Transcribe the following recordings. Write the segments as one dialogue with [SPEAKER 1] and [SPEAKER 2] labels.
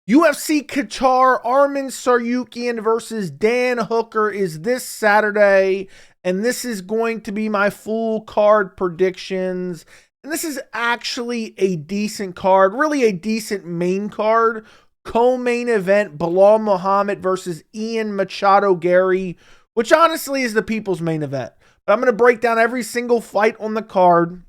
[SPEAKER 1] UFC Qatar, Arman Tsarukyan versus Dan Hooker is this Saturday, and this is going to be my full card predictions. And this is actually a decent card, really a decent main card. Co-main event, Belal Muhammad versus Ian Machado Garry, which honestly is the people's main event. But I'm going to break down every single fight on the card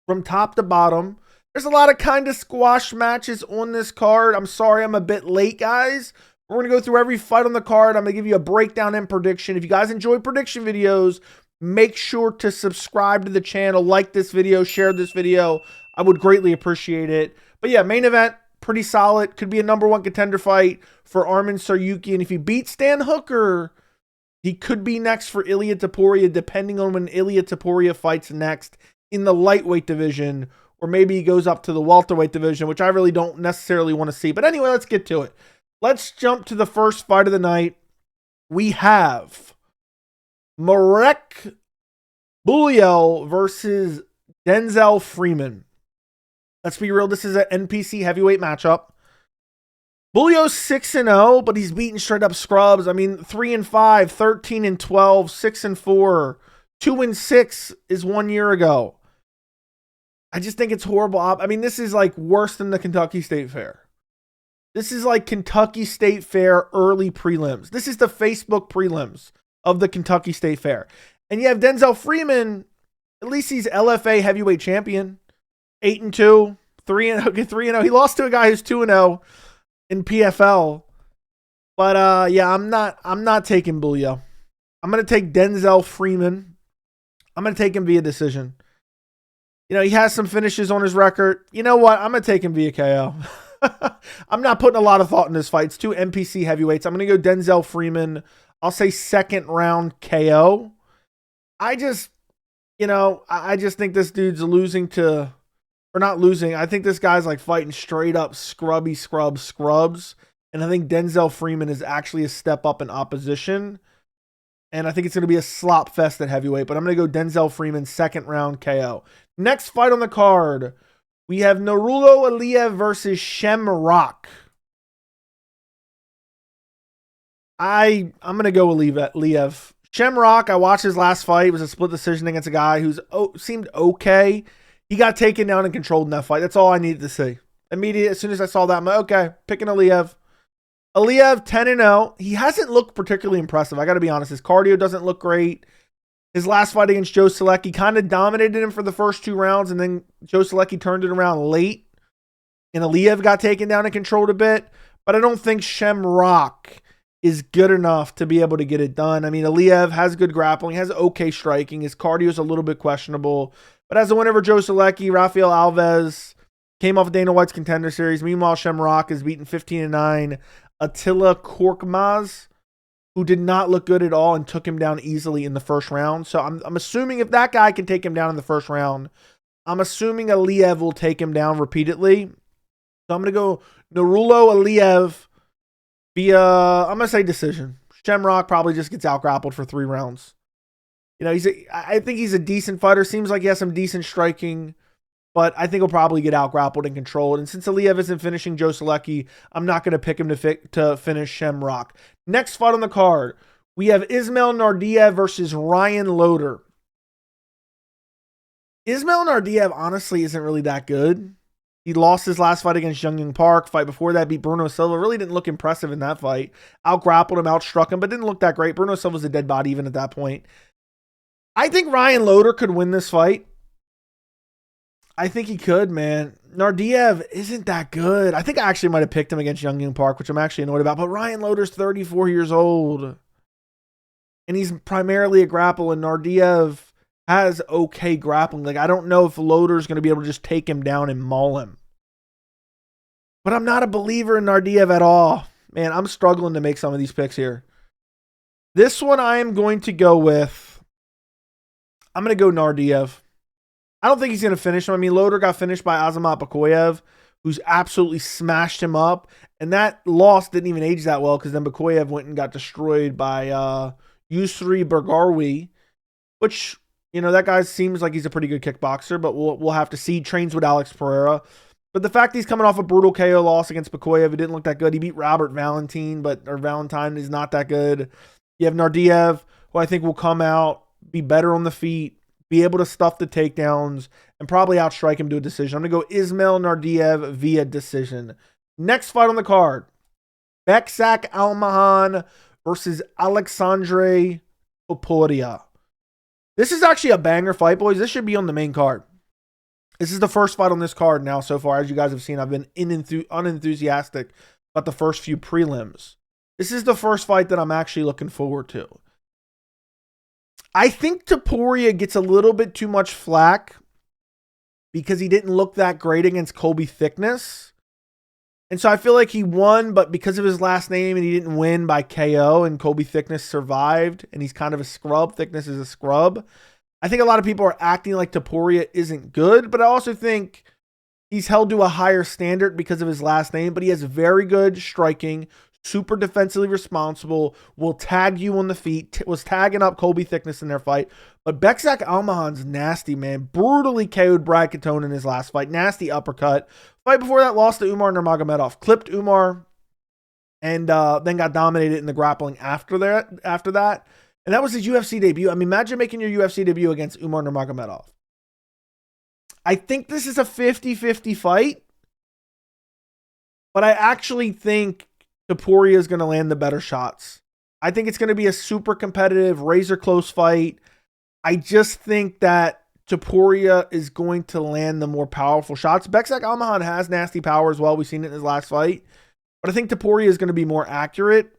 [SPEAKER 1] from top to bottom. There's a lot of kind of squash matches on this card. I'm sorry I'm a bit late, guys. We're going to go through every fight on the card. I'm going to give you a breakdown and prediction. If you guys enjoy prediction videos, make sure to subscribe to the channel, like this video, share this video. I would greatly appreciate it. But yeah, main event, pretty solid. Could be a #1 contender fight for Arman Tsarukyan. If he beats Dan Hooker, he could be next for Ilia Topuria, depending on when Ilia Topuria fights next in the lightweight division. Or maybe he goes up to the welterweight division, which I really don't necessarily want to see. But anyway, let's get to it. Let's jump to the first fight of the night. We have Marek Bujło versus Denzel Freeman. Let's be real, this is an NPC heavyweight matchup. Bujło's 6-0, but he's beaten straight up scrubs. I mean, 3-5, 13-12, 6-4, 2-6 is 1 year ago. I just think it's horrible. I mean, this is like worse than the Kentucky State Fair. This is like Kentucky State Fair early prelims. This is the Facebook prelims of the Kentucky State Fair. And you have Denzel Freeman, at least he's LFA heavyweight champion. 8-2, 3-0. He lost to a guy who's 2-0 in PFL. But yeah, I'm not taking Bujło. I'm gonna take Denzel Freeman. I'm gonna take him via decision. You know, he has some finishes on his record. You know what? I'm going to take him via KO. I'm not putting a lot of thought in this fight. It's two NPC heavyweights. I'm going to go Denzel Freeman. I'll say second round KO. I just think this dude's losing to, or not losing. I think this guy's like fighting straight up scrubs. And I think Denzel Freeman is actually a step up in opposition. And I think it's going to be a slop fest at heavyweight. But I'm going to go Denzel Freeman, second round KO. Next fight on the card, we have Nurullo Aliev versus Shem. I'm going to go Aliev. Shem, I watched his last fight. It was a split decision against a guy who's seemed okay. He got taken down and controlled in that fight. That's all I needed to see. Immediately, as soon as I saw that, I'm like, okay, picking Aliev. Aliev, 10-0. He hasn't looked particularly impressive. I got to be honest. His cardio doesn't look great. His last fight against Joe Solecki kind of dominated him for the first 2 rounds, and then Joe Solecki turned it around late, and Aliev got taken down and controlled a bit. But I don't think Shem is good enough to be able to get it done. I mean, Aliev has good grappling, has okay striking. His cardio is a little bit questionable. But as a win over Joe Solecki, Rafael Alves came off Dana White's Contender Series. Meanwhile, Shem is beaten 15-9 Attila Korkmaz, who did not look good at all and took him down easily in the first round. So I'm assuming if that guy can take him down in the first round, I'm assuming Aliev will take him down repeatedly. So I'm going to go Nurullo Aliev via, I'm going to say decision. Shem probably just gets out-grappled for 3 rounds. You know, I think he's a decent fighter. Seems like he has some decent striking, but I think he'll probably get out-grappled and controlled. And since Aliev isn't finishing Joe Solecki, I'm not going to pick him to finish Shem. Next fight on the card, we have Ismail Naurdiev versus Ryan Loder. Ismail Naurdiev honestly isn't really that good. He lost his last fight against Young Park. Fight before that beat Bruno Silva. Really didn't look impressive in that fight. Out-grappled him, outstruck him, but didn't look that great. Bruno Silva's a dead body even at that point. I think Ryan Loder could win this fight. I think he could, man. Naurdiev isn't that good. I think I actually might have picked him against Young Park, which I'm actually annoyed about. But Ryan Loder's 34 years old. And he's primarily a grappler, and Naurdiev has okay grappling. Like, I don't know if Loder's going to be able to just take him down and maul him. But I'm not a believer in Naurdiev at all. Man, I'm struggling to make some of these picks here. This one I am going to go with, I'm going to go Naurdiev. I don't think he's going to finish him. I mean, Loder got finished by Bekzat, who's absolutely smashed him up. And that loss didn't even age that well because then Bekzat went and got destroyed by Yusri Bergarwi, which, you know, that guy seems like he's a pretty good kickboxer, but we'll have to see. Trains with Alex Pereira. But the fact he's coming off a brutal KO loss against Yakhyaev, it didn't look that good. He beat Robert Valentine, Valentine is not that good. You have Naurdiev, who I think will come out, be better on the feet, be able to stuff the takedowns, and probably outstrike him to a decision. I'm going to go Ismail Naurdiev via decision. Next fight on the card, Bekzat Almakhan versus Aleksandre Topuria. This is actually a banger fight, boys. This should be on the main card. This is the first fight on this card now so far. As you guys have seen, I've been unenthusiastic about the first few prelims. This is the first fight that I'm actually looking forward to. I think Topuria gets a little bit too much flack because he didn't look that great against Colby Thickness. And so I feel like he won, but because of his last name and he didn't win by KO and Colby Thickness survived and he's kind of a scrub. Thickness is a scrub. I think a lot of people are acting like Topuria isn't good, but I also think he's held to a higher standard because of his last name, but he has very good striking, super defensively responsible, will tag you on the feet, was tagging up Colby Thickness in their fight. But Bekzat Almakhan's nasty, man. Brutally KO'd Brad Katone in his last fight. Nasty uppercut. Fight before that, lost to Umar Nurmagomedov. Clipped Umar and then got dominated in the grappling after that. And that was his UFC debut. I mean, imagine making your UFC debut against Umar Nurmagomedov. I think this is a 50-50 fight, but I actually think Topuria is going to land the better shots. I think it's going to be a super competitive, razor close fight. I just think that Topuria is going to land the more powerful shots. Bekzat Almakhan has nasty power as well. We've seen it in his last fight. But I think Topuria is going to be more accurate.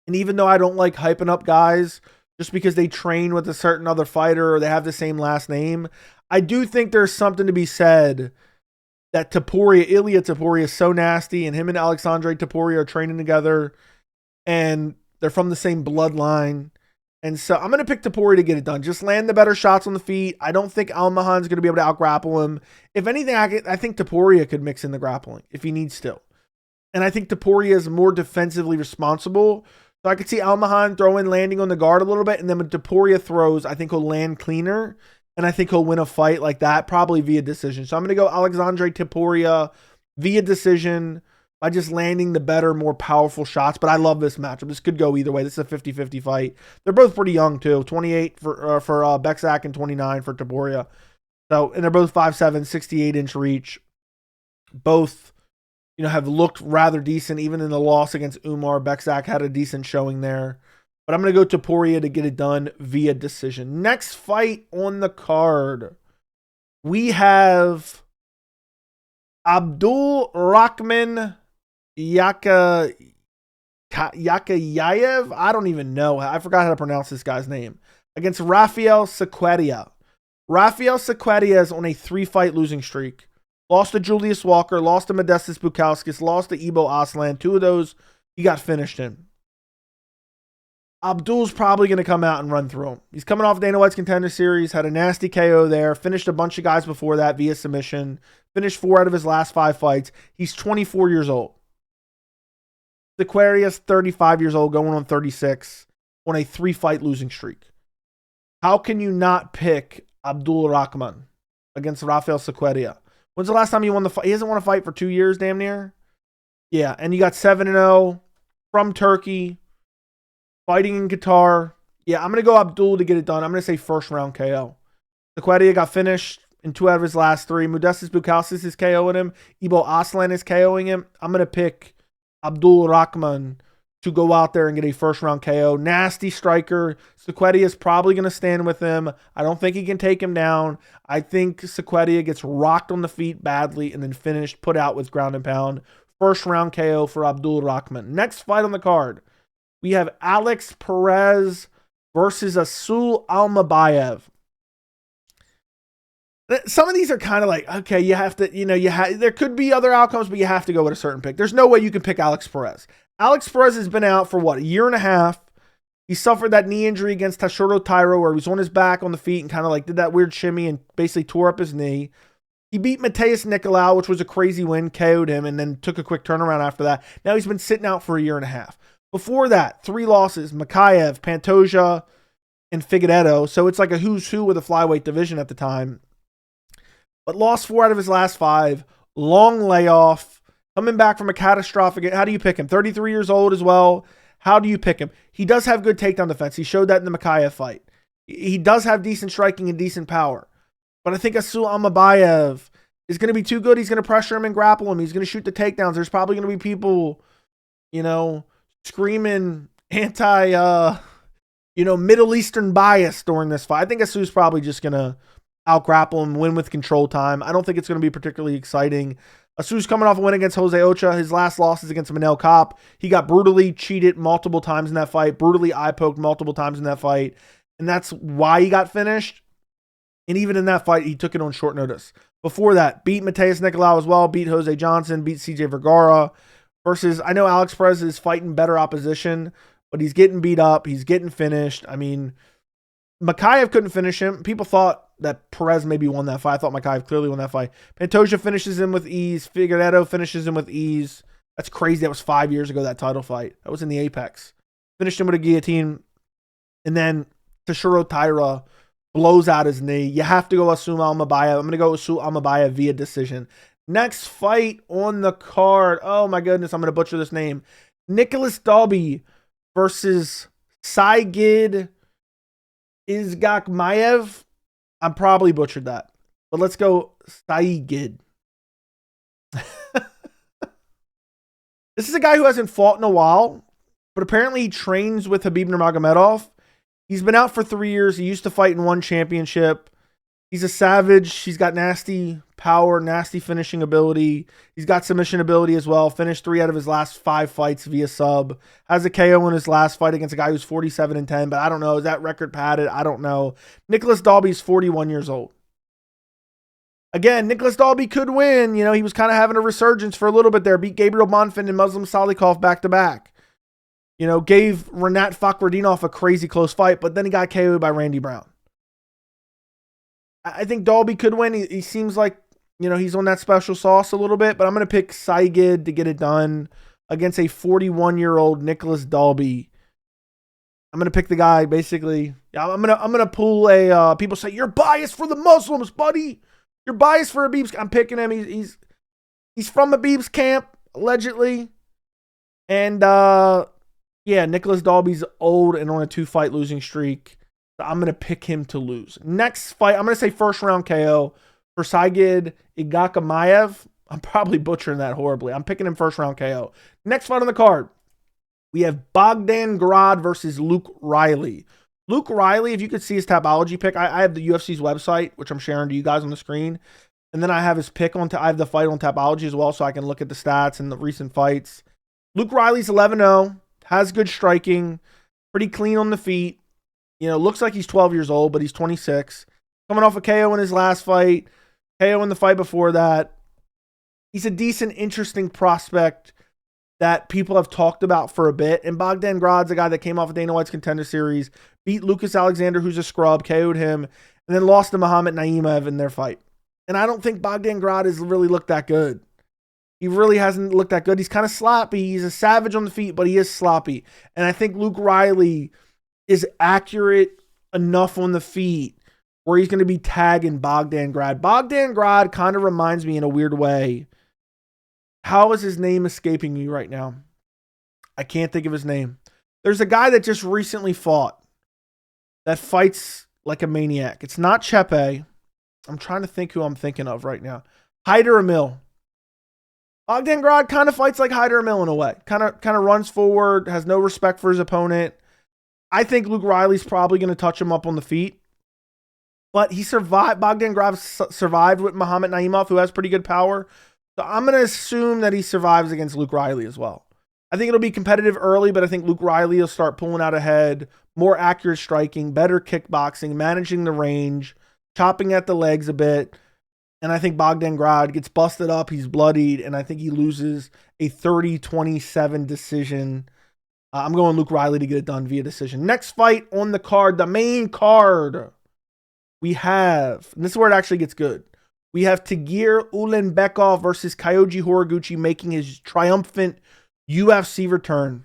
[SPEAKER 1] And even though I don't like hyping up guys just because they train with a certain other fighter or they have the same last name, I do think there's something to be said that Ilia Topuria is so nasty, and him and Aleksandre Topuria are training together, and they're from the same bloodline. And so I'm going to pick Topuria to get it done. Just land the better shots on the feet. I don't think Almakhan's going to be able to out-grapple him. If anything, I think Topuria could mix in the grappling if he needs to. And I think Topuria is more defensively responsible. So I could see Almakhan landing on the guard a little bit, and then when Topuria throws, I think he'll land cleaner. And I think he'll win a fight like that, probably via decision. So I'm going to go Aleksandre Topuria via decision by just landing the better, more powerful shots. But I love this matchup. This could go either way. This is a 50-50 fight. They're both pretty young, too. 28 for Bekzat and 29 for Topuria. So, and they're both 5'7", 68-inch reach. Both, have looked rather decent. Even in the loss against Umar, Bekzat had a decent showing there. But I'm going to go Topuria to get it done via decision. Next fight on the card, we have Abdul-Rakhman Yakhyaev. I don't even know. I forgot how to pronounce this guy's name. Against Rafael Cerqueira. Rafael Cerqueira is on a 3-fight losing streak. Lost to Julius Walker, lost to Modestas Bukauskas, lost to Ibo Aslan. 2 of those he got finished in. Abdul's probably going to come out and run through him. He's coming off Dana White's Contender Series, had a nasty KO there, finished a bunch of guys before that via submission, finished 4 out of his last 5 fights. He's 24 years old. Cerqueira's 35 years old, going on 36, on a 3-fight losing streak. How can you not pick Abdul-Rakhman against Rafael Cerqueira? When's the last time he won the fight? He hasn't won a fight for 2 years, damn near. Yeah, and you got 7-0 from Turkey. Fighting in Qatar. Yeah, I'm going to go Abdul to get it done. I'm going to say first round KO. Cerqueira got finished in 2 out of his last 3. Modestas Bukauskas is KOing him. Ibo Aslan is KOing him. I'm going to pick Abdul-Rakhman to go out there and get a first round KO. Nasty striker. Cerqueira is probably going to stand with him. I don't think he can take him down. I think Cerqueira gets rocked on the feet badly and then finished, put out with ground and pound. First round KO for Abdul-Rakhman. Next fight on the card, we have Alex Perez versus Asul Almabayev. Some of these are kind of like, okay, you have to, there could be other outcomes, but you have to go with a certain pick. There's no way you can pick Alex Perez. Alex Perez has been out for a year and a half. He suffered that knee injury against Taishiro Taira where he was on his back on the feet and kind of did that weird shimmy and basically tore up his knee. He beat Mateus Nicolas, which was a crazy win, KO'd him, and then took a quick turnaround after that. Now he's been sitting out for a year and a half. Before that, 3 losses, Yakhyaev, Pantoja, and Figueiredo. So it's like a who's who with the flyweight division at the time. But lost 4 out of his last 5. long layoff, coming back from a catastrophic. How do you pick him? 33 years old as well. How do you pick him? He does have good takedown defense. He showed that in the Yakhyaev fight. He does have decent striking and decent power. But I think Almabayev is going to be too good. He's going to pressure him and grapple him. He's going to shoot the takedowns. There's probably going to be people, screaming Middle Eastern bias during this fight. I think Asu's probably just going to out-grapple him, win with control time. I don't think it's going to be particularly exciting. Asu's coming off a win against Jose Ocha. His last loss is against Manel Kopp. He got brutally cheated multiple times in that fight, brutally eye-poked multiple times in that fight, and that's why he got finished. And even in that fight, he took it on short notice. Before that, beat Mateus Nicolau as well, beat Jose Johnson, beat CJ Vergara, versus, I know Alex Perez is fighting better opposition, but he's getting beat up. He's getting finished. I mean, Yakhyaev couldn't finish him. People thought that Perez maybe won that fight. I thought Yakhyaev clearly won that fight. Pantoja finishes him with ease. Figueiredo finishes him with ease. That's crazy. That was 5 years ago, that title fight. That was in the Apex. Finished him with a guillotine. And then Toshiro Taira blows out his knee. You have to go Asu Almabayev. I'm going to go Asu Almabayev via decision. Next fight on the card. Oh my goodness, I'm going to butcher this name. Nicolas Dalby versus Saygid Izagakhmaev. I probably butchered that. But let's go Saygid. This is a guy who hasn't fought in a while, but apparently he trains with Khabib Nurmagomedov. He's been out for 3 years. He used to fight in one championship. He's a savage. He's got nasty power, nasty finishing ability. He's got submission ability as well. Finished 3 out of his last 5 fights via sub. Has a KO in his last fight against a guy who's 47-10, but I don't know. Is that record padded? I don't know. Nicolas Dalby is 41 years old. Again, Nicolas Dalby could win. He was kind of having a resurgence for a little bit there. Beat Gabriel Monfin and Muslim Salikov back-to-back. Gave Renat Fakhretdinov a crazy close fight, but then he got KO'd by Randy Brown. I think Dalby could win. He seems like, he's on that special sauce a little bit, but I'm going to pick Saygid to get it done against a 41-year-old Nicolas Dalby. I'm going to pick the guy, basically. I'm going to pull people say, you're biased for the Muslims, buddy. You're biased for Habib's. I'm picking him. He's from Habib's camp, allegedly. And, Nicolas Dalby's old and on a 2-fight losing streak. So I'm going to pick him to lose. Next fight, I'm going to say first round KO for Saygid Izagakhmaev. I'm probably butchering that horribly. I'm picking him first round KO. Next fight on the card, we have Bogdan Grad versus Luke Riley. Luke Riley, if you could see his Tapology pick, I have the UFC's website, which I'm sharing to you guys on the screen. And then I have his pick I have the fight on Tapology as well, so I can look at the stats and the recent fights. Luke Riley's 11-0, has good striking, pretty clean on the feet. Looks like he's 12 years old, but he's 26. Coming off a KO in his last fight, KO in the fight before that. He's a decent, interesting prospect that people have talked about for a bit. And Bogdan Grad's a guy that came off of Dana White's Contender Series, beat Lucas Alexander, who's a scrub, KO'd him, and then lost to Muhammad Naurdiev in their fight. And I don't think Bogdan Grad has really looked that good. He really hasn't looked that good. He's kind of sloppy. He's a savage on the feet, but he is sloppy. And I think Luke Riley is accurate enough on the feet where he's going to be tagging Bogdan Grad. Bogdan Grad kind of reminds me in a weird way. How is his name escaping me right now? I can't think of his name. There's a guy that just recently fought that fights like a maniac. It's not Chepe. I'm trying to think who I'm thinking of right now. Hyder Emil. Bogdan Grad kind of fights like Hyder Emil in a way. Kind of runs forward, has no respect for his opponent. I think Luke Riley's probably going to touch him up on the feet. But he survived. Bogdan Grad survived with Muhammad Naurdiev, who has pretty good power. So I'm going to assume that he survives against Luke Riley as well. I think it'll be competitive early, but I think Luke Riley will start pulling out ahead, more accurate striking, better kickboxing, managing the range, chopping at the legs a bit. And I think Bogdan Grad gets busted up. He's bloodied, and I think he loses a 30-27 decision. I'm going Luke Riley to get it done via decision. Next fight on the card, the main card, we have, and this is where it actually gets good. We have Tagir Ulanbekov versus Kyoji Horiguchi making his triumphant UFC return.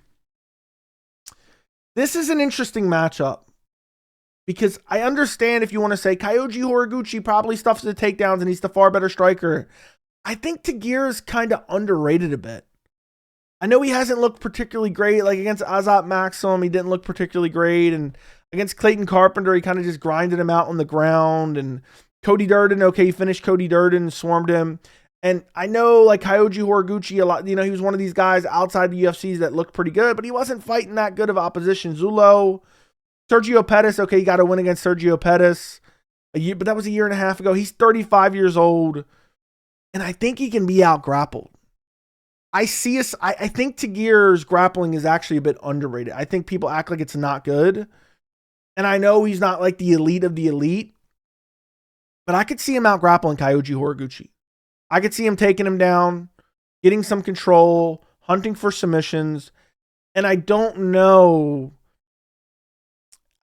[SPEAKER 1] This is an interesting matchup because I understand if you want to say Kyoji Horiguchi probably stuffs the takedowns and he's the far better striker. I think Tagir is kind of underrated a bit. I know he hasn't looked particularly great. Like against Azat Maxim, he didn't look particularly great. And against Clayton Carpenter, he kind of just grinded him out on the ground. And Cody Durden, okay, he finished Cody Durden, swarmed him. And I know like Kyoji Horiguchi, a lot, he was one of these guys outside the UFCs that looked pretty good, but he wasn't fighting that good of opposition. Zullo, Sergio Pettis, okay, he got a win against Sergio Pettis but that was a year and a half ago. He's 35 years old, and I think he can be out grappled. I think Tagir's grappling is actually a bit underrated. I think people act like it's not good, and I know he's not like the elite of the elite, but I could see him out grappling Kyoji Horiguchi. I could see him taking him down, getting some control, hunting for submissions, and I don't know.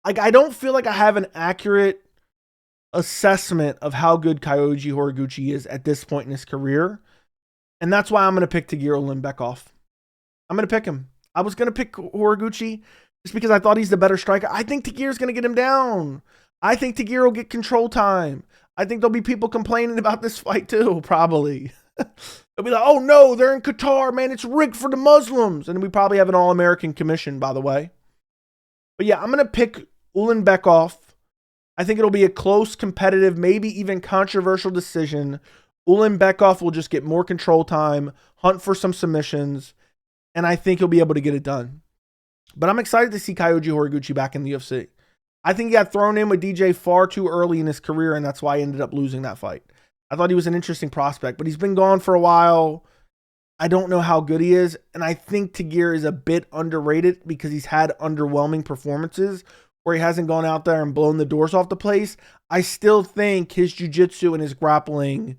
[SPEAKER 1] Like, I don't feel like I have an accurate assessment of how good Kyoji Horiguchi is at this point in his career. And that's why I'm going to pick Tagir Ulanbekov. I'm going to pick him. I was going to pick Horiguchi just because I thought he's the better striker. I think Tagir's going to get him down. I think Tagir will get control time. I think there'll be people complaining about this fight too, probably. They'll be like, oh no, they're in Qatar, man. It's rigged for the Muslims. And we probably have an All-American commission, by the way. But yeah, I'm going to pick Ulanbekov. I think it'll be a close, competitive, maybe even controversial decision. Ulanbekov will just get more control time, hunt for some submissions, and I think he'll be able to get it done. But I'm excited to see Kyoji Horiguchi back in the UFC. I think he got thrown in with DJ far too early in his career, and that's why he ended up losing that fight. I thought he was an interesting prospect, but he's been gone for a while. I don't know how good he is, and I think Tagir is a bit underrated because he's had underwhelming performances where he hasn't gone out there and blown the doors off the place. I still think his jiu-jitsu and his grappling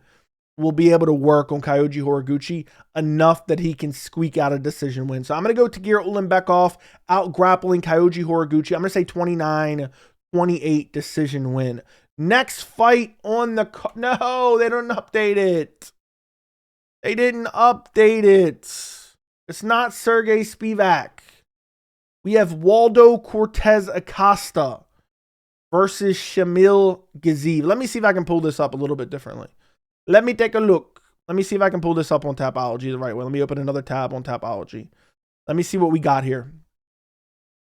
[SPEAKER 1] will be able to work on Kyoji Horiguchi enough that he can squeak out a decision win. So I'm going to go Tagir Ulanbekov out grappling Kyoji Horiguchi. I'm going to say 29-28 decision win. Next fight on the no, they didn't update it. They didn't update it. It's not Sergey Spivak. We have Waldo Cortes-Acosta versus Shamil Gaziev. Let me see if I can pull this up a little bit differently. Let me take a look. Let me see if I can pull this up on Tapology the right way. Let me open another tab on Tapology. Let me see what we got here.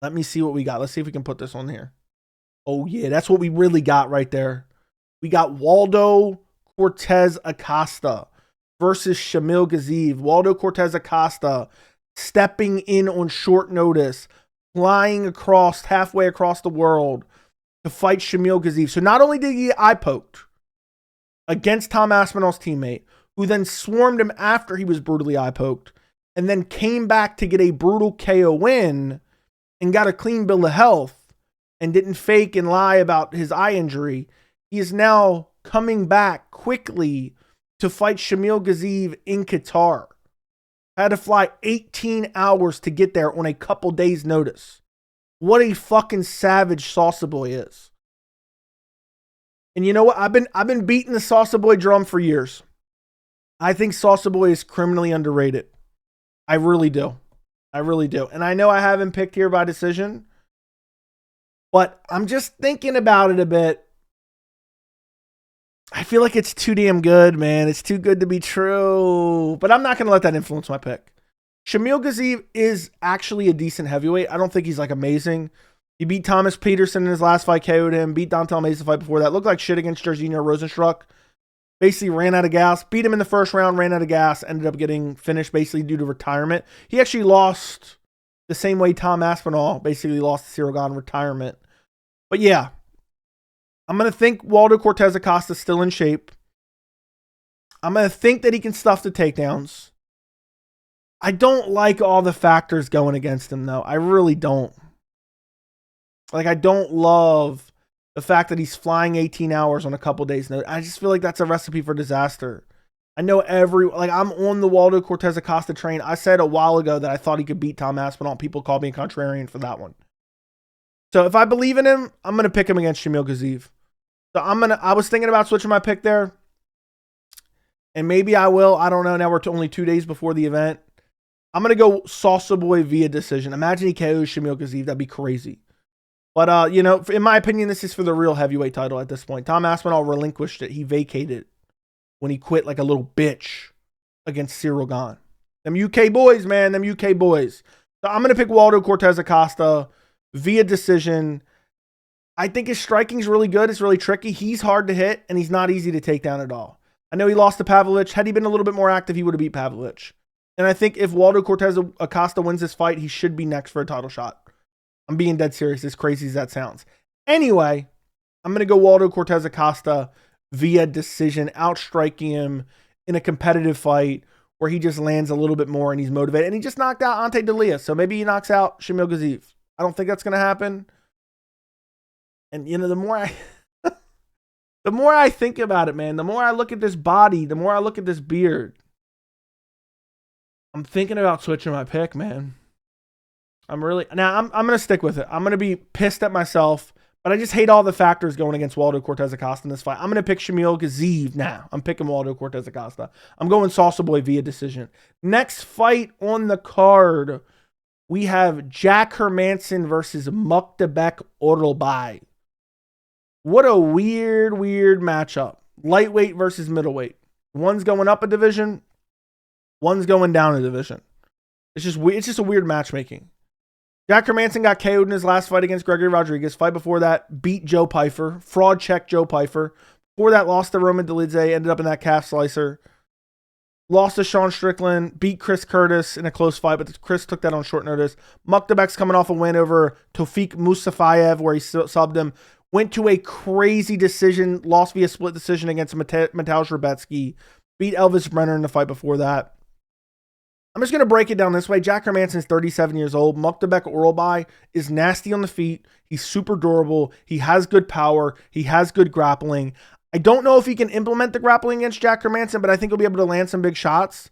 [SPEAKER 1] Let me see what we got. Let's see if we can put this on here. Oh, yeah, that's what we really got right there. We got Waldo Cortes-Acosta versus Shamil Gaziev. Waldo Cortes-Acosta stepping in on short notice, flying across, halfway across the world to fight Shamil Gaziev. So not only did he get eye poked against Tom Aspinall's teammate, who then swarmed him after he was brutally eye poked, and then came back to get a brutal KO win and got a clean bill of health and didn't fake and lie about his eye injury. He is now coming back quickly to fight Shamil Gaziev in Qatar. Had to fly 18 hours to get there on a couple days' notice. What a fucking savage Salsa Boy is. And you know what? I've been beating the Salsa Boy drum for years. I think Salsa Boy is criminally underrated. I really do. I really do. And I know I have him picked here by decision, but I'm just thinking about it a bit. I feel like it's too damn good, man. It's too good to be true. But I'm not going to let that influence my pick. Shamil Gaziev is actually a decent heavyweight. I don't think he's like amazing. He beat Thomas Peterson in his last fight, KO'd him. Beat Dontel Mesa fight before that. Looked like shit against Jairzinho Rosenstruck. Basically ran out of gas. Beat him in the first round, ran out of gas. Ended up getting finished basically due to retirement. He actually lost the same way Tom Aspinall basically lost to Cyril Gane retirement. But yeah, I'm going to think Waldo Cortes-Acosta is still in shape. I'm going to think that he can stuff the takedowns. I don't like all the factors going against him, though. I really don't. Like, I don't love the fact that he's flying 18 hours on a couple days' notice. I just feel like that's a recipe for disaster. I know I'm on the Waldo Cortes-Acosta train. I said a while ago that I thought he could beat Tom Aspinall. People called me a contrarian for that one. So if I believe in him, I'm going to pick him against Shamil Gaziev. So I was thinking about switching my pick there. And maybe I will. I don't know. Now we're only 2 days before the event. I'm going to go Salsa Boy via decision. Imagine he KOs Shamil Gaziev. That'd be crazy. But, in my opinion, this is for the real heavyweight title at this point. Tom Aspinall relinquished it. He vacated. when he quit like a little bitch against Cyril Gane. Them UK boys, man. Them UK boys. So I'm going to pick Waldo Cortes-Acosta via decision. I think his striking's really good. It's really tricky. He's hard to hit, and he's not easy to take down at all. I know he lost to Pavlich. Had he been a little bit more active, he would have beat Pavlich. And I think if Waldo Cortes-Acosta wins this fight, he should be next for a title shot. I'm being dead serious, as crazy as that sounds. Anyway, I'm going to go Waldo Cortes-Acosta via decision, outstriking him in a competitive fight where he just lands a little bit more and he's motivated. And he just knocked out Ante Delia, so maybe he knocks out Shamil Gaziev. I don't think that's going to happen. And, you know, the more I think about it, man, the more I look at this body, the more I look at this beard, I'm thinking about switching my pick, man. I'm going to stick with it. I'm going to be pissed at myself, but I just hate all the factors going against Waldo Cortes-Acosta in this fight. I'm going to pick Shamil Gaziev now. I'm picking Waldo Cortes-Acosta. I'm going Salsa Boy via decision. Next fight on the card, we have Jack Hermansson versus Muktabek Orolbai. What a weird matchup. Lightweight versus middleweight. One's going up a division. One's going down a division. It's just a weird matchmaking. Jack Hermansson got KO'd in his last fight against Gregory Rodriguez. Fight before that, beat Joe Pyfer. Fraud check Joe Pyfer. Before that, lost to Roman Dolidze. Ended up in that calf slicer. Lost to Sean Strickland. Beat Chris Curtis in a close fight, but Chris took that on short notice. Muktabek's coming off a win over Tofik Musafayev, where he subbed him. Went to a crazy decision. Lost via split decision against Mateusz Rebecki. Beat Elvis Brenner in the fight before that. I'm just going to break it down this way. Jack Hermansson is 37 years old. Muktabek Orolbai is nasty on the feet. He's super durable. He has good power. He has good grappling. I don't know if he can implement the grappling against Jack Hermansson, but I think he'll be able to land some big shots.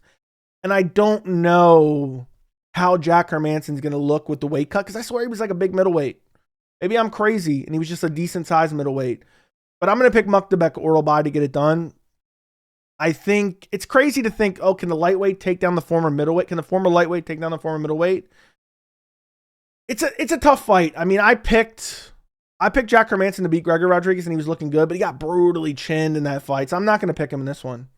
[SPEAKER 1] And I don't know how Jack Hermansson's going to look with the weight cut, because I swear he was like a big middleweight. Maybe I'm crazy and he was just a decent sized middleweight. But I'm going to pick Muktabek Orolbai to get it done. I think it's crazy to think, oh, can the lightweight take down the former middleweight? Can the former lightweight take down the former middleweight? It's a tough fight. I mean, I picked Jack Hermansson to beat Gregory Rodriguez and he was looking good, but he got brutally chinned in that fight. So I'm not going to pick him in this one.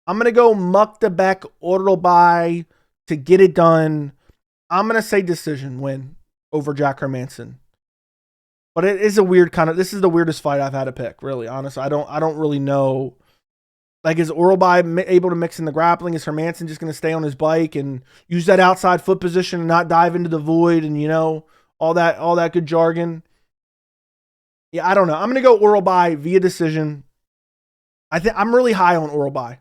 [SPEAKER 1] I'm going to go Muktabek Orolbai to get it done. I'm going to say decision win over Jack Hermansson. But it is a weird this is the weirdest fight I've had to pick, really, honestly. I don't really know. Like, is Orolbai able to mix in the grappling? Is Hermansson just going to stay on his bike and use that outside foot position and not dive into the void and, you know, all that good jargon? Yeah, I don't know. I'm going to go Orolbai via decision. I think I'm really high on Orolbai.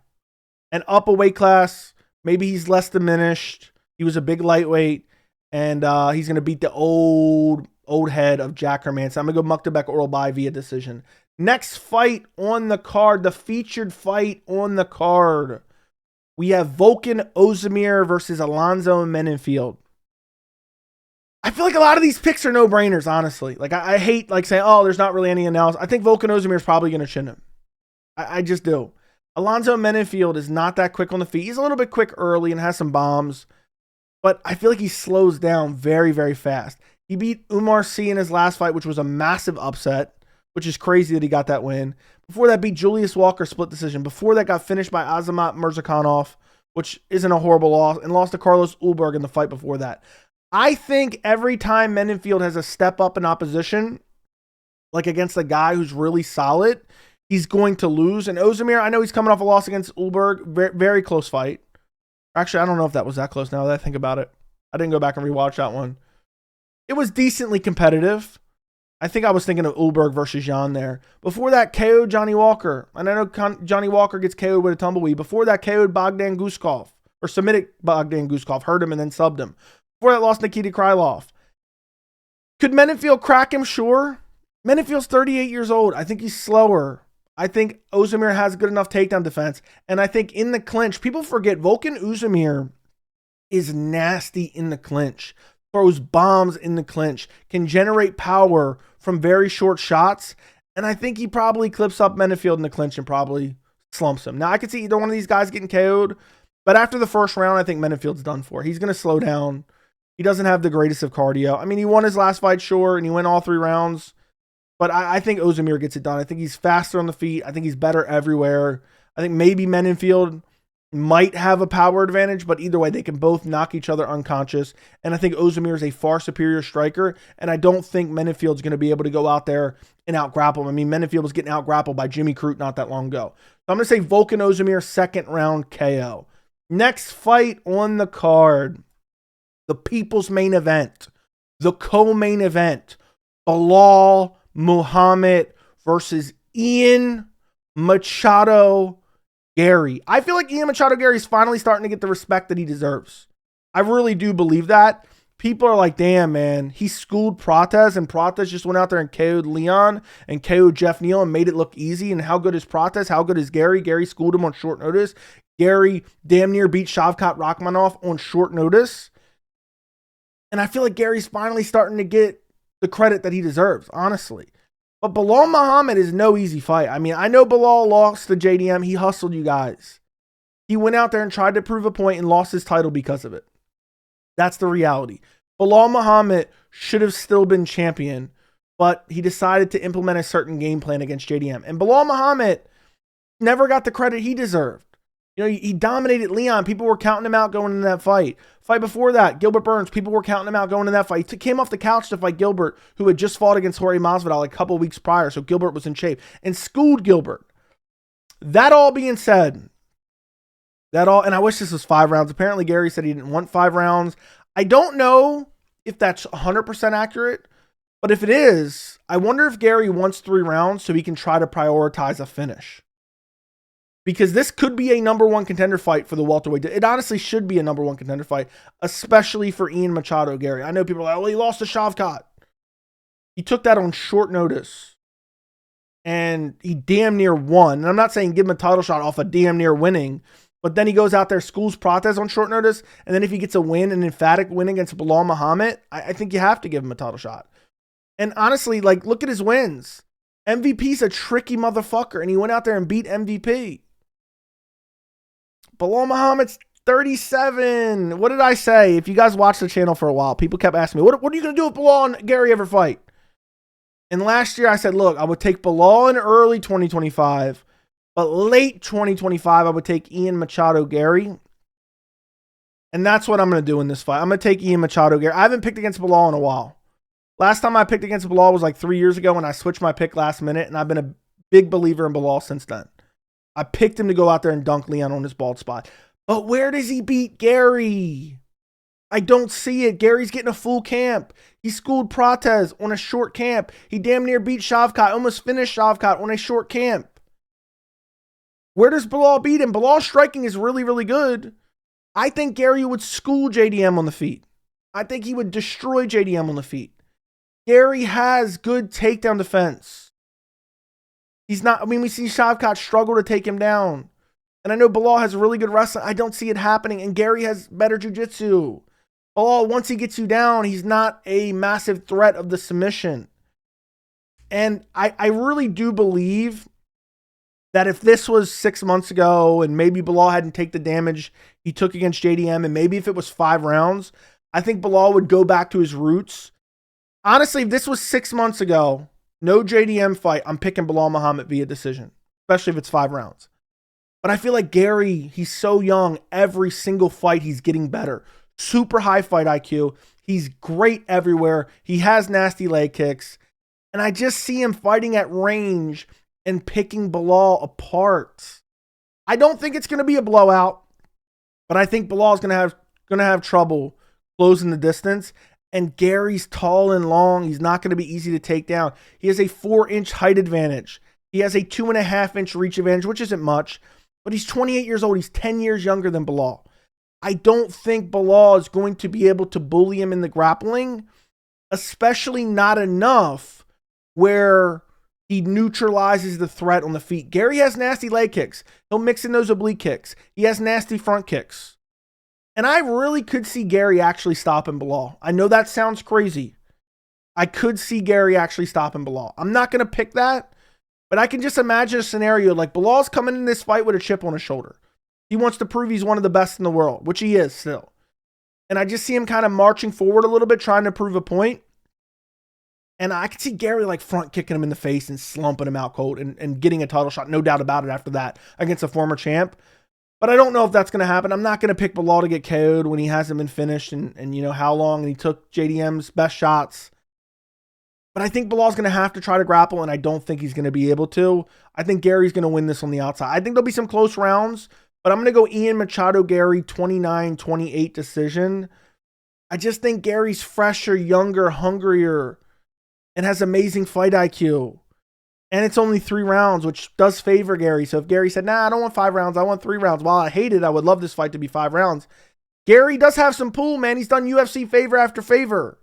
[SPEAKER 1] And up a weight class, maybe he's less diminished. He was a big lightweight, and he's going to beat the old head of Jack Hermansson. I'm going to go Muktabek Orolbai via decision. Next fight on the card, the featured fight on the card, we have Volkan Ozdemir versus Alonzo Menenfield. I feel like a lot of these picks are no-brainers, honestly. Like, I hate like saying, oh, there's not really any analysis. I think Volkan Ozdemir is probably going to chin him. I just do. Alonzo Menenfield is not that quick on the feet. He's a little bit quick early and has some bombs, but I feel like he slows down very, very fast. He beat Umar Sy in his last fight, which was a massive upset, which is crazy that he got that win. Before that, beat Julius Walker split decision. Before that, got finished by Azamat Mirzakhanov, which isn't a horrible loss, and lost to Carlos Ulberg in the fight before that. I think every time Menenfield has a step up in opposition, like against a guy who's really solid, he's going to lose. And Ozdemir, I know he's coming off a loss against Ulberg, very, very close fight. Actually, I don't know if that was that close now that I think about it. I didn't go back and rewatch that one. It was decently competitive. I think I was thinking of Ulberg versus Jan there. Before that, KO'd Johnny Walker. And I know Johnny Walker gets KO'd with a tumbleweed. Before that, KO'd Bogdan Guskov. Or submitted Bogdan Guskov. Hurt him and then subbed him. Before that, lost Nikita Krylov. Could Menenfield crack him? Sure. Menenfield's 38 years old. I think he's slower. I think Ozdemir has good enough takedown defense. And I think in the clinch, people forget Volkan Ozdemir is nasty in the clinch. Throws bombs in the clinch, can generate power from very short shots, and I think he probably clips up Menenfield in the clinch and probably slumps him. Now, I could see either one of these guys getting KO'd, but after the first round, I think Menenfield's done for. He's going to slow down. He doesn't have the greatest of cardio. I mean, he won his last fight, sure, and he went all 3 rounds, but I think Ozdemir gets it done. I think he's faster on the feet. I think he's better everywhere. I think maybe Menenfield might have a power advantage, but either way, they can both knock each other unconscious. And I think Ozdemir is a far superior striker, and I don't think Menenfield's going to be able to go out there and out-grapple him. I mean, Menenfield was getting out-grappled by Jimmy Crute not that long ago. So I'm going to say Volkan Ozdemir, second round KO. Next fight on the card, the people's main event, the co-main event, Belal Muhammad versus Ian Machado Garry. I feel like Ian Machado Garry is finally starting to get the respect that he deserves. I really do believe that. People are like, damn, man, he schooled Prates, and Prates just went out there and KO'd Leon and KO'd Jeff Neal and made it look easy. And how good is Prates? How good is Garry? Garry schooled him on short notice. Garry damn near beat Shavkat Rakhmonov on short notice. And I feel like Garry's finally starting to get the credit that he deserves, honestly. But Belal Muhammad is no easy fight. I mean, I know Belal lost to JDM. He hustled you guys. He went out there and tried to prove a point and lost his title because of it. That's the reality. Belal Muhammad should have still been champion, but he decided to implement a certain game plan against JDM. And Belal Muhammad never got the credit he deserved. You know, he dominated Leon. People were counting him out going into that fight. Fight before that, Gilbert Burns. People were counting him out going into that fight. He came off the couch to fight Gilbert, who had just fought against Jorge Masvidal a couple weeks prior, so Gilbert was in shape, and schooled Gilbert. That all being said, and I wish this was 5 rounds. Apparently, Garry said he didn't want 5 rounds. I don't know if that's 100% accurate, but if it is, I wonder if Garry wants 3 rounds so he can try to prioritize a finish. Because this could be a number 1 contender fight for the welterweight. It honestly should be a number 1 contender fight, especially for Ian Machado Garry. I know people are like, well, he lost to Shavkat. He took that on short notice. And he damn near won. And I'm not saying give him a title shot off of damn near winning, but then he goes out there, schools Prates on short notice, and then if he gets a win, an emphatic win against Belal Muhammad, I think you have to give him a title shot. And honestly, like, look at his wins. MVP's a tricky motherfucker, and he went out there and beat MVP. Belal Muhammad's 37. What did I say? If you guys watch the channel for a while, people kept asking me, what are you going to do if Belal and Garry ever fight? And last year I said, look, I would take Belal in early 2025, but late 2025, I would take Ian Machado Garry. And that's what I'm going to do in this fight. I'm going to take Ian Machado Garry. I haven't picked against Belal in a while. Last time I picked against Belal was like 3 years ago, and I switched my pick last minute, and I've been a big believer in Belal since then. I picked him to go out there and dunk Leon on his bald spot. But where does he beat Garry? I don't see it. Gary's getting a full camp. He schooled Prates on a short camp. He damn near beat Shavkat, almost finished Shavkat on a short camp. Where does Belal beat him? Belal's striking is really, really good. I think Garry would school JDM on the feet. I think he would destroy JDM on the feet. Garry has good takedown defense. He's not, I mean, we see Shavkat struggle to take him down. And I know Belal has really good wrestling. I don't see it happening. And Garry has better jiu-jitsu. Belal, once he gets you down, he's not a massive threat of the submission. And I really do believe that if this was 6 months ago and maybe Belal hadn't taken the damage he took against JDM, and maybe if it was 5 rounds, I think Belal would go back to his roots. Honestly, if this was 6 months ago, no JDM fight, I'm picking Belal Muhammad via decision, especially if it's 5 rounds. But I feel like Garry, he's so young. Every single fight, he's getting better. Super high fight IQ. He's great everywhere. He has nasty leg kicks. And I just see him fighting at range and picking Belal apart. I don't think it's going to be a blowout, but I think Belal is going to have trouble closing the distance. And Gary's tall and long. He's not going to be easy to take down. He has a 4-inch height advantage. He has a 2.5-inch reach advantage, which isn't much, but he's 28 years old. He's 10 years younger than Belal. I don't think Belal is going to be able to bully him in the grappling, especially not enough where he neutralizes the threat on the feet. Garry has nasty leg kicks. He'll mix in those oblique kicks. He has nasty front kicks. And I really could see Garry actually stopping Belal. I know that sounds crazy. I could see Garry actually stopping Belal. I'm not going to pick that, but I can just imagine a scenario like Belal's coming in this fight with a chip on his shoulder. He wants to prove he's one of the best in the world, which he is still. And I just see him kind of marching forward a little bit, trying to prove a point. And I could see Garry like front kicking him in the face and slumping him out cold and getting a title shot, no doubt about it, after that against a former champ. But I don't know if that's going to happen. I'm not going to pick Belal to get KO'd when he hasn't been finished and you know how long, and he took JDM's best shots. But I think Belal's going to have to try to grapple, and I don't think he's going to be able to. I think Garry's going to win this on the outside. I think there'll be some close rounds, but I'm going to go Ian Machado Garry 29-28 decision. I just think Garry's fresher, younger, hungrier, and has amazing fight IQ. And it's only 3 rounds, which does favor Garry. So if Garry said, nah, I don't want 5 rounds, I want 3 rounds. While I hate it, I would love this fight to be 5 rounds. Garry does have some pull, man. He's done UFC favor after favor.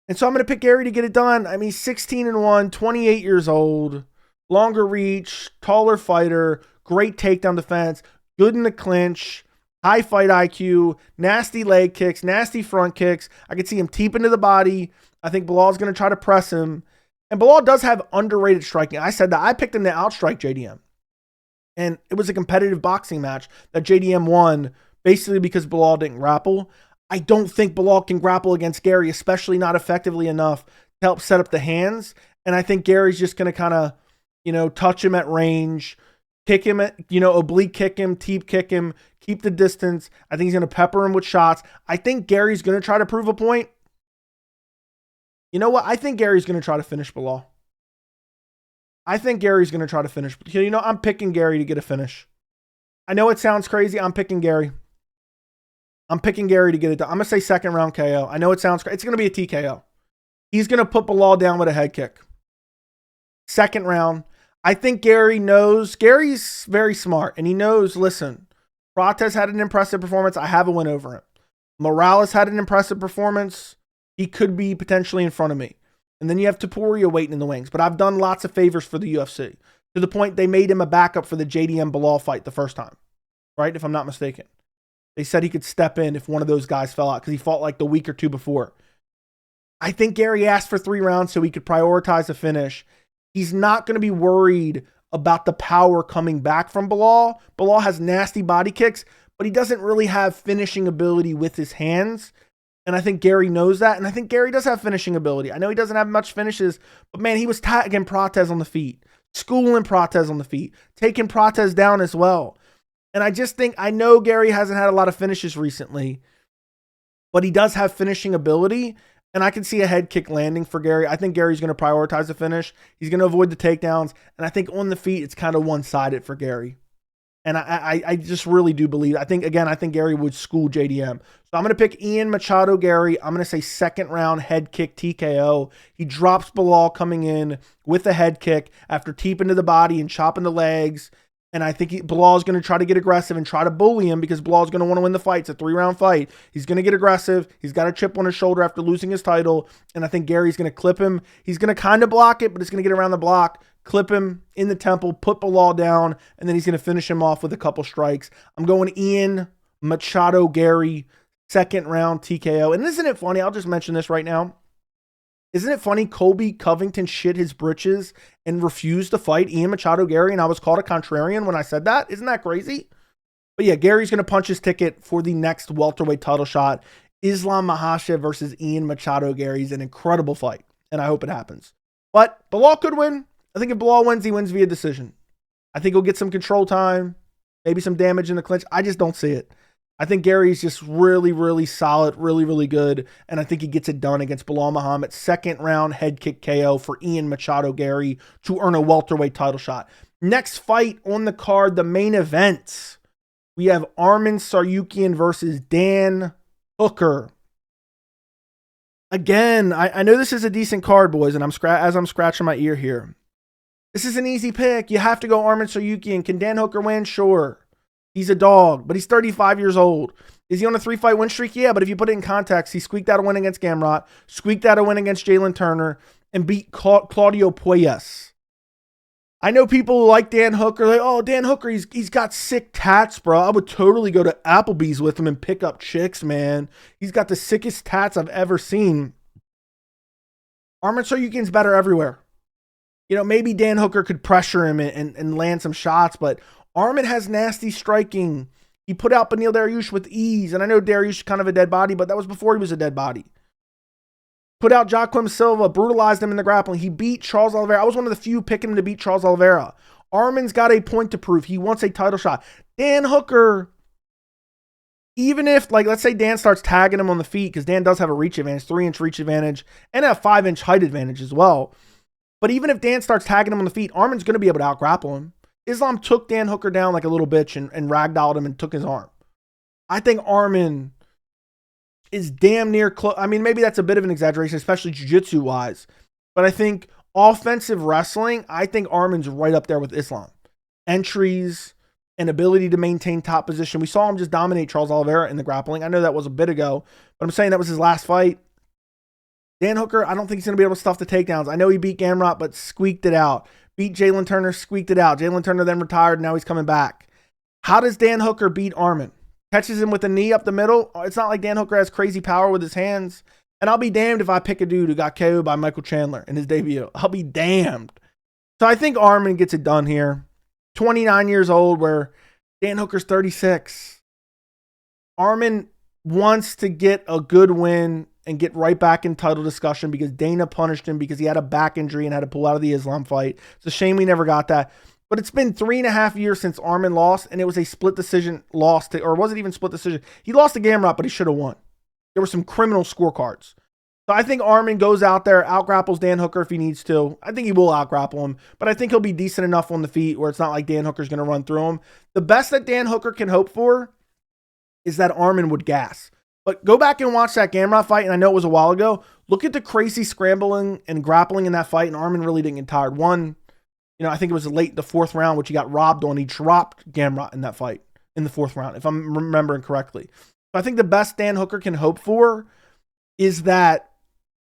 [SPEAKER 1] And so I'm going to pick Garry to get it done. I mean, 16-1, 28 years old, longer reach, taller fighter, great takedown defense, good in the clinch, high fight IQ, nasty leg kicks, nasty front kicks. I could see him teep into the body. I think Belal's going to try to press him. And Belal does have underrated striking. I said that. I picked him to outstrike JDM. And it was a competitive boxing match that JDM won basically because Belal didn't grapple. I don't think Belal can grapple against Garry, especially not effectively enough to help set up the hands. And I think Gary's just going to kind of, you know, touch him at range, kick him at, you know, oblique kick him, teep kick him, keep the distance. I think he's going to pepper him with shots. I think Gary's going to try to prove a point. You know what? I think Gary's going to try to finish Belal. I think Gary's going to try to finish. You know, I'm picking Garry to get a finish. I know it sounds crazy. I'm picking Garry. I'm picking Garry to get it done. I'm going to say second round KO. I know it sounds crazy. It's going to be a TKO. He's going to put Belal down with a head kick. Second round. I think Garry knows. Gary's very smart, and he knows, listen, Cortes had an impressive performance. I have a win over him. Morales had an impressive performance. He could be potentially in front of me. And then you have Topuria waiting in the wings. But I've done lots of favors for the UFC, to the point they made him a backup for the JDM Belal fight the first time, right? If I'm not mistaken. They said he could step in if one of those guys fell out because he fought like the week or two before. I think Garry asked for 3 rounds so he could prioritize a finish. He's not going to be worried about the power coming back from Belal. Belal has nasty body kicks, but he doesn't really have finishing ability with his hands. And I think Garry knows that. And I think Garry does have finishing ability. I know he doesn't have much finishes, but man, he was tagging Cortes on the feet, schooling Cortes on the feet, taking Cortes down as well. And I just think, I know Garry hasn't had a lot of finishes recently, but he does have finishing ability. And I can see a head kick landing for Garry. I think Gary's going to prioritize the finish. He's going to avoid the takedowns. And I think on the feet, it's kind of one-sided for Garry. And I just really do believe, I think Garry would school JDM. So I'm going to pick Ian Machado Garry. I'm going to say second round head kick TKO. He drops Belal coming in with a head kick after teeping to the body and chopping the legs. And I think Belal is going to try to get aggressive and try to bully him because Belal is going to want to win the fight. It's a 3-round fight. He's going to get aggressive. He's got a chip on his shoulder after losing his title. And I think Gary's going to clip him. He's going to kind of block it, but it's going to get around the block, clip him in the temple, put Belal down, and then he's going to finish him off with a couple strikes. I'm going Ian Machado Garry, second round TKO. And isn't it funny? I'll just mention this right now. Isn't it funny? Colby Covington shit his britches and refused to fight Ian Machado Garry, and I was called a contrarian when I said that. Isn't that crazy? But yeah, Gary's going to punch his ticket for the next welterweight title shot. Islam Makhachev versus Ian Machado Garry is an incredible fight, and I hope it happens. But Belal could win. I think if Belal wins, he wins via decision. I think he'll get some control time, maybe some damage in the clinch. I just don't see it. I think Gary's just really, really solid, really, really good. And I think he gets it done against Belal Muhammad. Second round head kick KO for Ian Machado Garry to earn a welterweight title shot. Next fight on the card, the main event. We have Arman Tsarukyan versus Dan Hooker. Again, I know this is a decent card, boys, and as I'm scratching my ear here. This is an easy pick. You have to go Arman Tsarukyan. Can Dan Hooker win? Sure. He's a dog, but he's 35 years old. Is he on a 3-fight win streak? Yeah, but if you put it in context, he squeaked out a win against Gamrot, squeaked out a win against Jalen Turner, and beat Claudio Puelles. I know people like Dan Hooker. Like, oh, Dan Hooker, he's got sick tats, bro. I would totally go to Applebee's with him and pick up chicks, man. He's got the sickest tats I've ever seen. Arman Tsarukyan's better everywhere. You know, maybe Dan Hooker could pressure him and land some shots, but Arman has nasty striking. He put out Beneil Dariush with ease. And I know Dariush is kind of a dead body, but that was before he was a dead body. Put out Joaquim Silva, brutalized him in the grappling. He beat Charles Oliveira. I was one of the few picking him to beat Charles Oliveira. Arman's got a point to prove. He wants a title shot. Dan Hooker, even if, like, let's say Dan starts tagging him on the feet, because Dan does have a reach advantage, 3-inch reach advantage, and a 5-inch height advantage as well. But even if Dan starts tagging him on the feet, Arman's going to be able to out-grapple him. Islam took Dan Hooker down like a little bitch and ragdolled him and took his arm. I think Arman is damn near close. I mean, maybe that's a bit of an exaggeration, especially jiu-jitsu wise. But I think offensive wrestling, I think Arman's right up there with Islam. Entries and ability to maintain top position. We saw him just dominate Charles Oliveira in the grappling. I know that was a bit ago, but I'm saying that was his last fight. Dan Hooker, I don't think he's going to be able to stuff the takedowns. I know he beat Gamrot, but squeaked it out. Beat Jalen Turner, squeaked it out. Jalen Turner then retired, now he's coming back. How does Dan Hooker beat Arman? Catches him with a knee up the middle. It's not like Dan Hooker has crazy power with his hands. And I'll be damned if I pick a dude who got KO'd by Michael Chandler in his debut. I'll be damned. So I think Arman gets it done here. 29 years old, where Dan Hooker's 36. Arman wants to get a good win and get right back in title discussion because Dana punished him because he had a back injury and had to pull out of the Islam fight. It's a shame we never got that. But it's been 3.5 years since Arman lost, and it was a split decision loss, or was it even split decision? He lost to Gamrot, but he should have won. There were some criminal scorecards. So I think Arman goes out there, outgrapples Dan Hooker if he needs to. I think he will outgrapple him, but I think he'll be decent enough on the feet where it's not like Dan Hooker's going to run through him. The best that Dan Hooker can hope for is that Arman would gas. But go back and watch that Gamrot fight, and I know it was a while ago. Look at the crazy scrambling and grappling in that fight, and Arman really didn't get tired. I think it was late the 4th round, which he got robbed on. He dropped Gamrot in that fight in the 4th round, if I'm remembering correctly. So I think the best Dan Hooker can hope for is that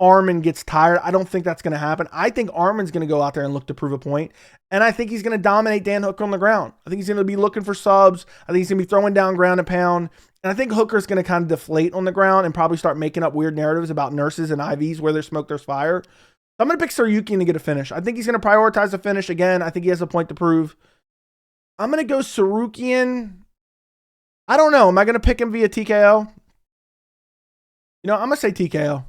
[SPEAKER 1] Arman gets tired. I don't think that's going to happen. I think Arman's going to go out there and look to prove a point, and I think he's going to dominate Dan Hooker on the ground. I think he's going to be looking for subs. I think he's going to be throwing down ground and pound. And I think Hooker's going to kind of deflate on the ground and probably start making up weird narratives about nurses and IVs where there's smoke, there's fire. So I'm going to pick Tsarukyan to get a finish. I think he's going to prioritize the finish again. I think he has a point to prove. I'm going to go Tsarukyan. I don't know. Am I going to pick him via TKO? I'm going to say TKO.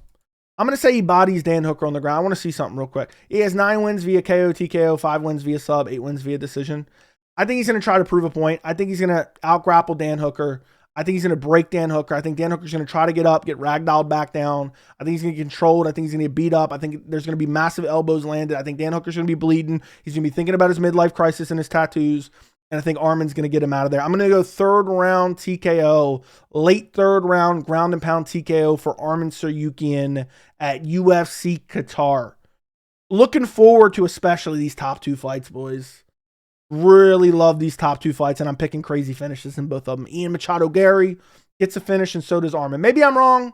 [SPEAKER 1] I'm going to say he bodies Dan Hooker on the ground. I want to see something real quick. He has 9 wins via KO, TKO, 5 wins via sub, 8 wins via decision. I think he's going to try to prove a point. I think he's going to out-grapple Dan Hooker. I think he's going to break Dan Hooker. I think Dan Hooker's going to try to get up, get ragdolled back down. I think he's going to get controlled. I think he's going to get beat up. I think there's going to be massive elbows landed. I think Dan Hooker's going to be bleeding. He's going to be thinking about his midlife crisis and his tattoos. And I think Arman's going to get him out of there. I'm going to go 3rd round TKO, late 3rd round ground and pound TKO for Arman Tsarukyan at UFC Qatar. Looking forward to especially these top 2 fights, boys. Really love these top 2 fights, and I'm picking crazy finishes in both of them. Ian Machado Garry gets a finish, and so does Arman. Maybe I'm wrong,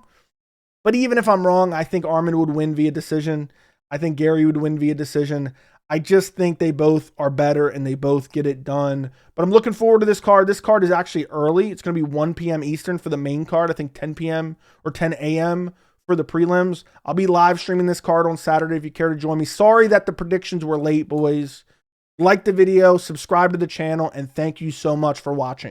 [SPEAKER 1] but even if I'm wrong, I think Arman would win via decision. I think Garry would win via decision. I just think they both are better, and they both get it done. But I'm looking forward to this card. This card is actually early. It's going to be 1 p.m. Eastern for the main card. I think 10 p.m. or 10 a.m. for the prelims. I'll be live streaming this card on Saturday if you care to join me. Sorry that the predictions were late, boys. Like the video, subscribe to the channel, and thank you so much for watching.